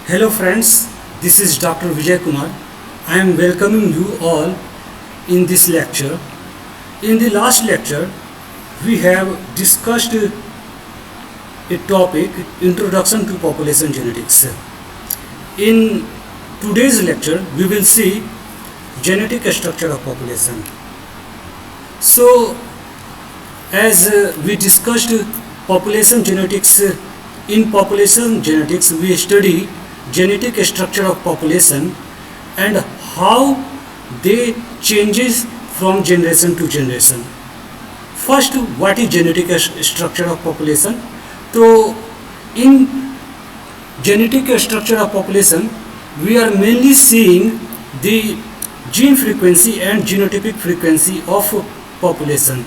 Hello friends, this is Dr. Vijay Kumar. I am welcoming you all in this lecture. In the last lecture, we have discussed a topic, Introduction to Population Genetics. In today's lecture, we will see genetic structure of population. So, as we discussed population genetics, in population genetics we study genetic structure of population and how they changes from generation to generation. First, what is genetic structure of population? So, in genetic structure of population, we are mainly seeing the gene frequency and genotypic frequency of population.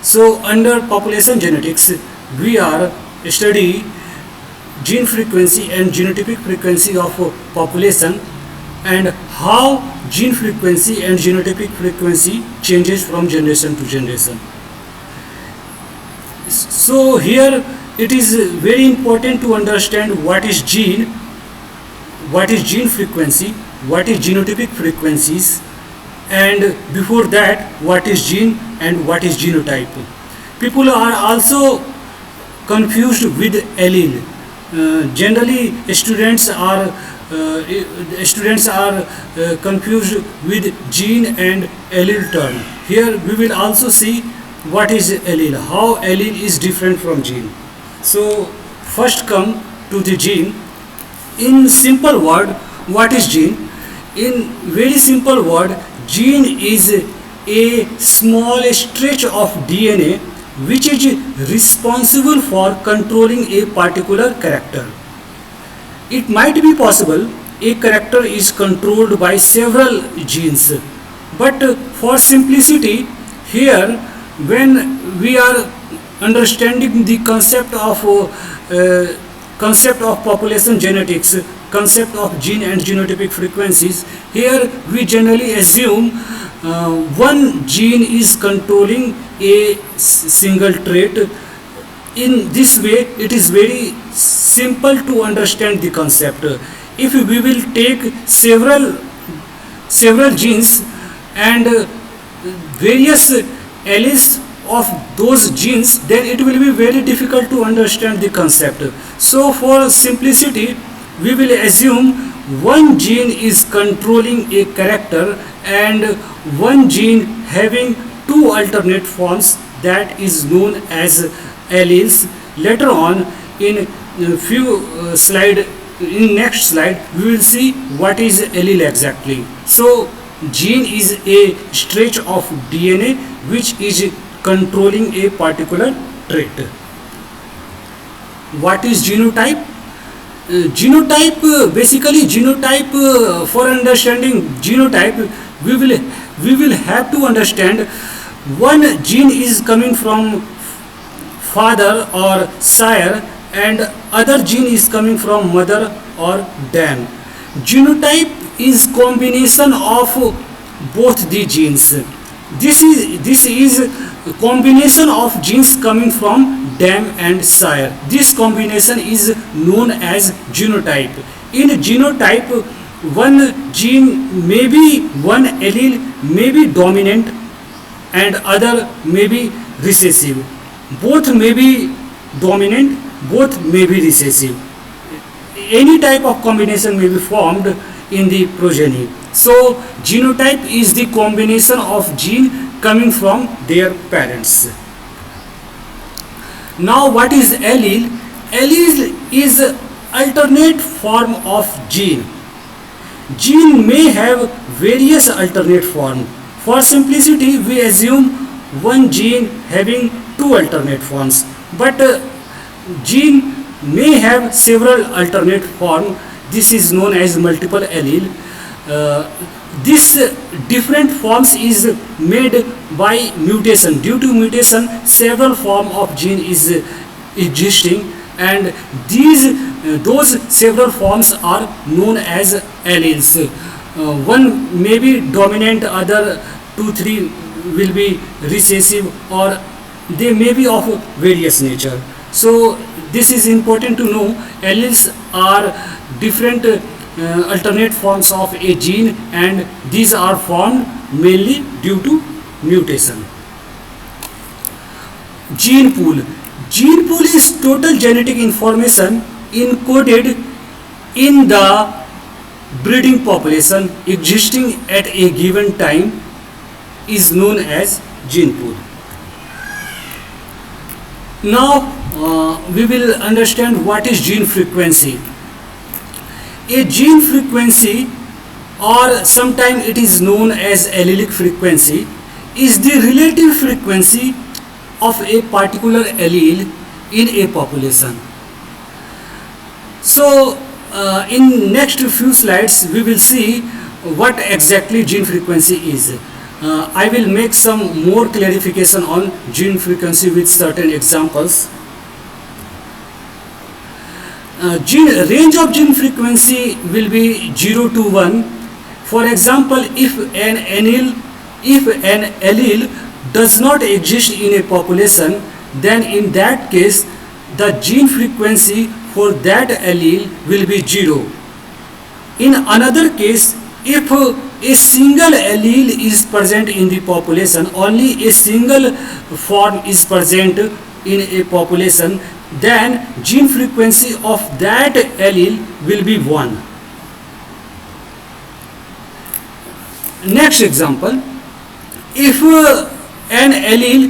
So, under population genetics, we are study gene frequency and genotypic frequency of population and how gene frequency and genotypic frequency changes from generation to generation. So here it is very important to understand what is gene frequency, what is genotypic frequencies, and before that what is gene and what is genotype. People are also confused with allele. Generally students are confused with gene and allele term. Here we will also see what is allele, how allele is different from gene. So first come to the gene. In simple word, what is gene? In very simple word, gene is a small stretch of DNA which is responsible for controlling a particular character. It might be possible a character is controlled by several genes, but for simplicity here, when we are understanding the concept of population genetics, concept of gene and genotypic frequencies, here we generally assume one gene is controlling a single trait. In this way, it is very simple to understand the concept. If we will take several genes and various alleles of those genes, then it will be very difficult to understand the concept. So for simplicity, we will assume one gene is controlling a character and one gene having two alternate forms, that is known as alleles. Later on in next slide we will see what is allele exactly. So gene is a stretch of DNA which is controlling a particular trait. What is genotype? Basically for understanding genotype, we will have to understand one gene is coming from father or sire and other gene is coming from mother or dam. Genotype is combination of both the genes. This is combination of genes coming from dam and sire. This combination is known as genotype. In genotype, one gene may be, one allele may be dominant and other may be recessive. Both may be dominant, both may be recessive. Any type of combination may be formed in the progeny. So genotype is the combination of gene coming from their parents. Now what is allele? Allele is alternate form of gene. Gene may have various alternate form. For simplicity, we assume one gene having two alternate forms, but gene may have several alternate form. This is known as multiple allele. This different forms is made by mutation. Due to mutation, several form of gene is existing, and those several forms are known as alleles. One may be dominant, other 2-3 will be recessive, or they may be of various nature. So this is important to know. Alleles are different alternate forms of a gene, and these are formed mainly due to mutation. Gene pool. Gene pool is total genetic information encoded in the breeding population existing at a given time is known as gene pool. Now we will understand what is gene frequency. A gene frequency, or sometimes it is known as allelic frequency, is the relative frequency of a particular allele in a population. So in next few slides we will see what exactly gene frequency is. I will make some more clarification on gene frequency with certain examples. Range of gene frequency will be 0 to 1. For example, if an allele does not exist in a population, then in that case the gene frequency for that allele will be 0. In another case, if a single allele is present in the population, only a single form is present in a population, then gene frequency of that allele will be 1. Next example, if an allele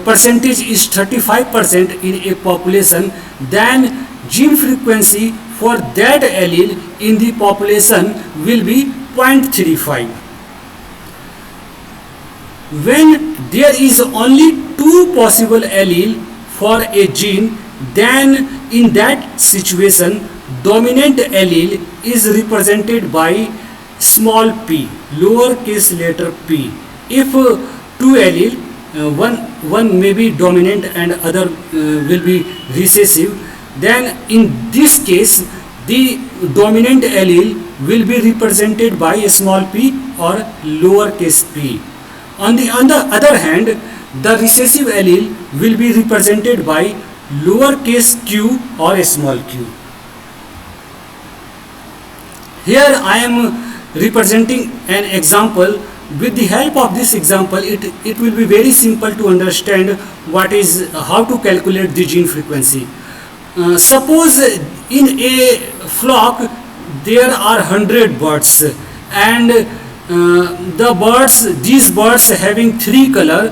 percentage is 35% in a population, then gene frequency for that allele in the population will be 0.35. When there is only two possible allele for a gene, then in that situation dominant allele is represented by small p, lowercase letter p. If two allele, one may be dominant and other will be recessive, then in this case the dominant allele will be represented by a small p or lowercase p. On the other hand, the recessive allele will be represented by lowercase q or a small q. Here I am representing an example. With the help of this example, it will be very simple to understand how to calculate the gene frequency. Suppose in a flock there are 100 birds, and these birds having three color,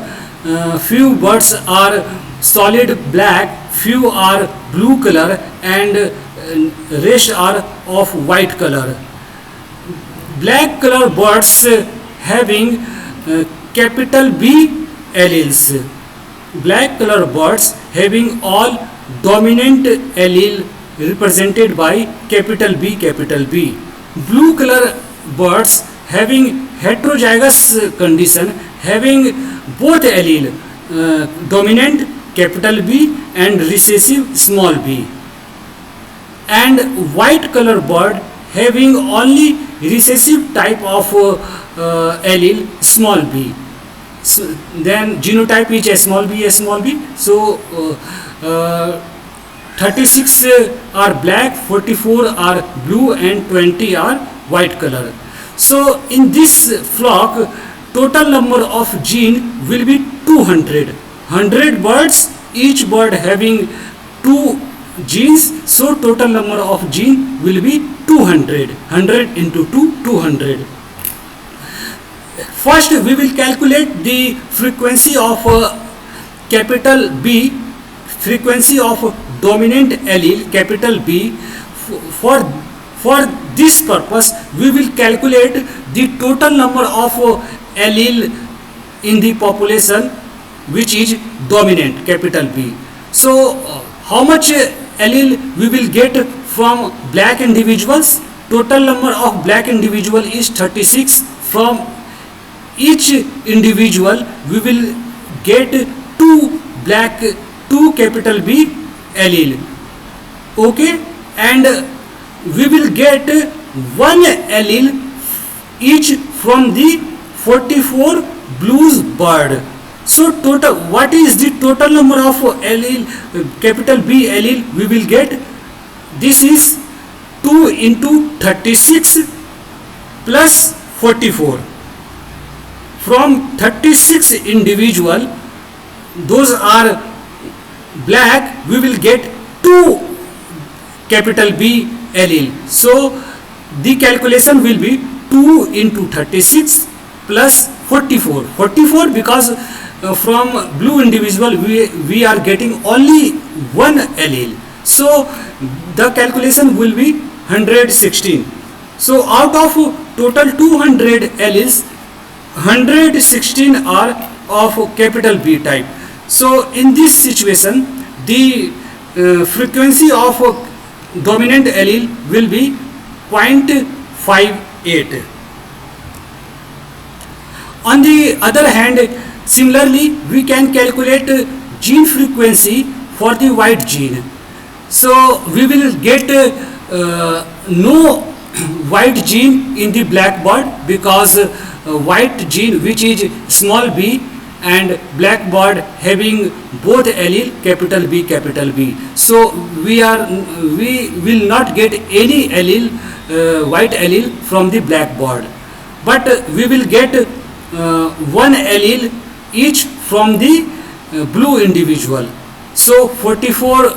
few birds are solid black, few are blue color, and rest are of white color. Black color birds having capital B alleles. Black color birds having all dominant allele represented by capital B, capital B. Blue color birds having heterozygous condition, having both allele dominant capital B and recessive small b. And white color bird having only recessive type of allele small b. So then genotype is a small b, a small b. So 36 are black, 44 are blue, and 20 are white color. So in this flock, total number of gene will be 200. 100 birds, each bird having 2 genes, so total number of gene will be 200. 100 into 2, 200. First we will calculate the frequency of capital B, frequency of dominant allele capital B. For this purpose we will calculate the total number of allele in the population which is dominant capital B. So how much allele we will get from black individuals? Total number of black individual is 36. From each individual we will get 2 capital B allele. Okay, and we will get 1 allele each from the 44 blues bird. So total, what is the total number of allele, capital B allele we will get? This is 2 into 36 plus 44. From 36 individual, those are black, we will get 2 capital B allele. So the calculation will be 2 into 36 plus 44. 44 because from blue individual we are getting only one allele. So the calculation will be 116. So out of total 200 alleles, 116 are of capital B type. So in this situation, the frequency of dominant allele will be 0.58. On the other hand, similarly we can calculate gene frequency for the white gene. So we will get no white gene in the blackboard, because white gene, which is small b, and blackboard having both allele capital B capital B. So we will not get any allele, white allele from the blackboard, but we will get one allele each from the blue individual. So 44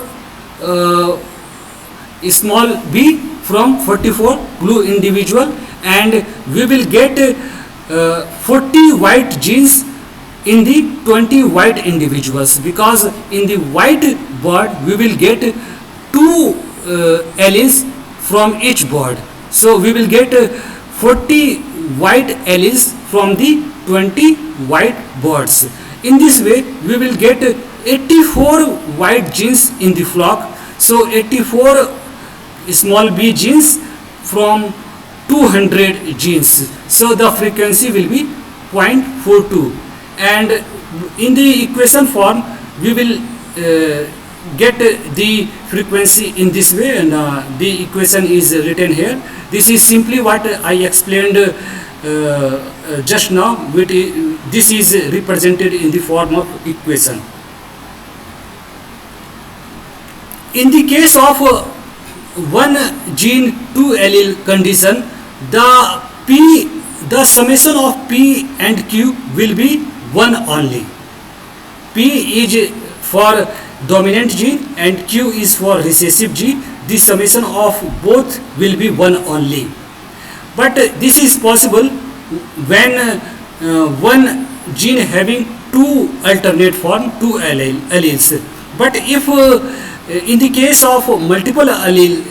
small b from 44 blue individual, and we will get 40 white genes in the 20 white individuals, because in the white bird we will get 2 alleles from each bird. So we will get 40 white alleles from the 20 white birds. In this way we will get 84 white genes in the flock. So 84 small b genes from 200 genes. So the frequency will be 0.42, and in the equation form we will get the frequency in this way, and the equation is written here. This is simply what I explained just now. This is represented in the form of equation. In the case of one gene 2 allele condition, the summation of P and Q will be 1 only. P is for dominant gene and Q is for recessive gene. The summation of both will be 1 only. But this is possible when one gene having 2 alternate form, 2 alleles. But if in the case of multiple allele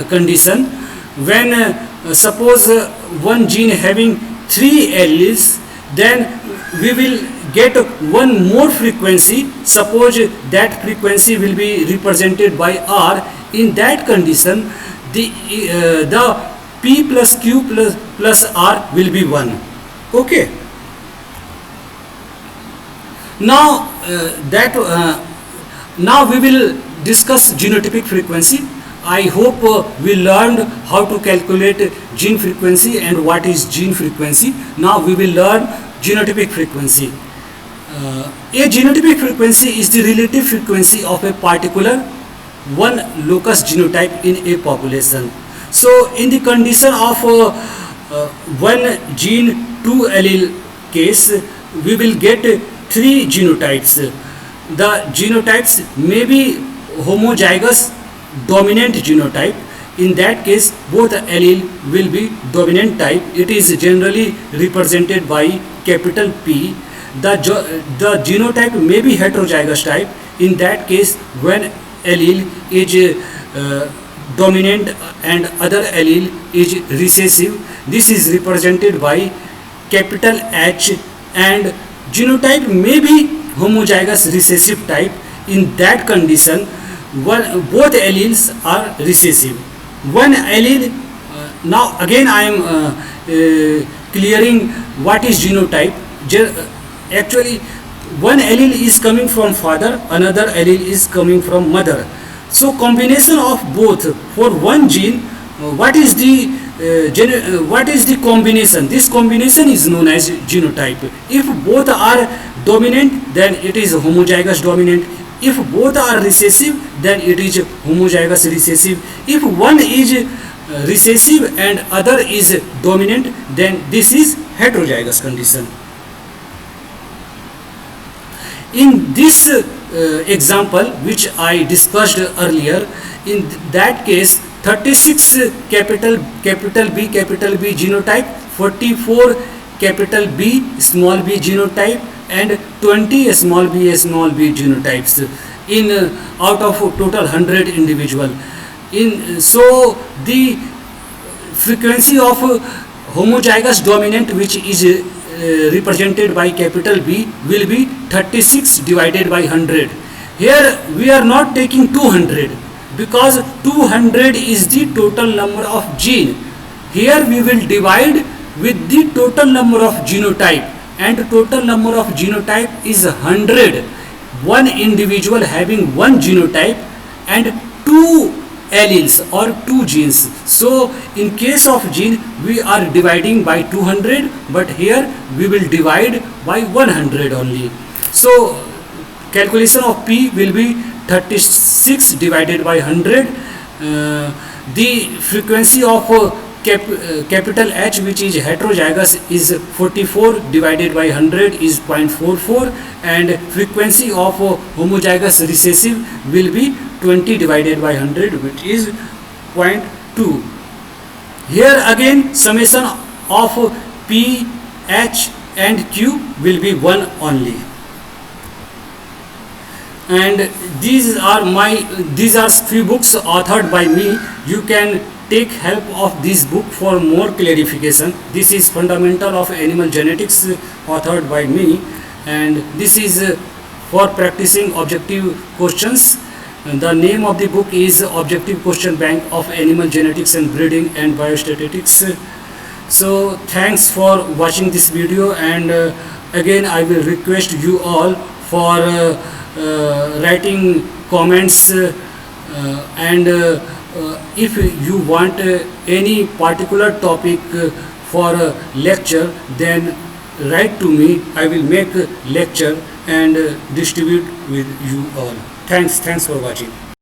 condition, when suppose one gene having 3 alleles, then we will get one more frequency. Suppose that frequency will be represented by R. In that condition, the P plus Q plus R will be 1. Okay. Now now we will discuss genotypic frequency. I hope we learned how to calculate gene frequency and what is gene frequency. Now we will learn genotypic frequency. A genotypic frequency is the relative frequency of a particular one locus genotype in a population. So in the condition of one gene 2 allele case, we will get 3 genotypes. The genotypes may be homozygous dominant genotype. In that case, both allele will be dominant type. It is generally represented by capital P. The genotype may be heterozygous type. In that case, when allele is dominant and other allele is recessive, this is represented by capital H. And genotype may be homozygous recessive type. In that condition, both alleles are recessive. One allele, now again I am clearing what is genotype. Actually, one allele is coming from father, another allele is coming from mother. So combination of both for one gene, what is the what is the combination? This combination is known as genotype. If both are dominant, then it is homozygous dominant. If both are recessive, then it is homozygous recessive. If one is recessive and other is dominant, then this is heterozygous condition. In this example which I discussed earlier, in that case 36 capital B genotype, 44 capital B small b genotype, and 20 small b genotypes in out of total 100 individual. So the frequency of homozygous dominant, which is represented by capital B, will be 36 divided by 100. Here we are not taking 200 because 200 is the total number of gene. Here we will divide with the total number of genotype, and total number of genotype is 100. One individual having one genotype and two alleles or two genes. So in case of gene we are dividing by 200, but here we will divide by 100 only. So calculation of P will be 36 divided by 100. The frequency of capital H, which is heterozygous, is 44 divided by 100 is 0.44, and frequency of homozygous recessive will be 20 divided by 100, which is 0.2. Here again summation of P, H and Q will be 1 only. And these are few books authored by me. You can take help of this book for more clarification. This is Fundamental of Animal Genetics, authored by me, and this is for practicing objective questions. The name of the book is Objective Question Bank of Animal Genetics and Breeding and Biostatistics. So thanks for watching this video, and again I will request you all for writing comments, and if you want any particular topic for a lecture, then write to me. I will make a lecture and distribute with you all. Thanks for watching.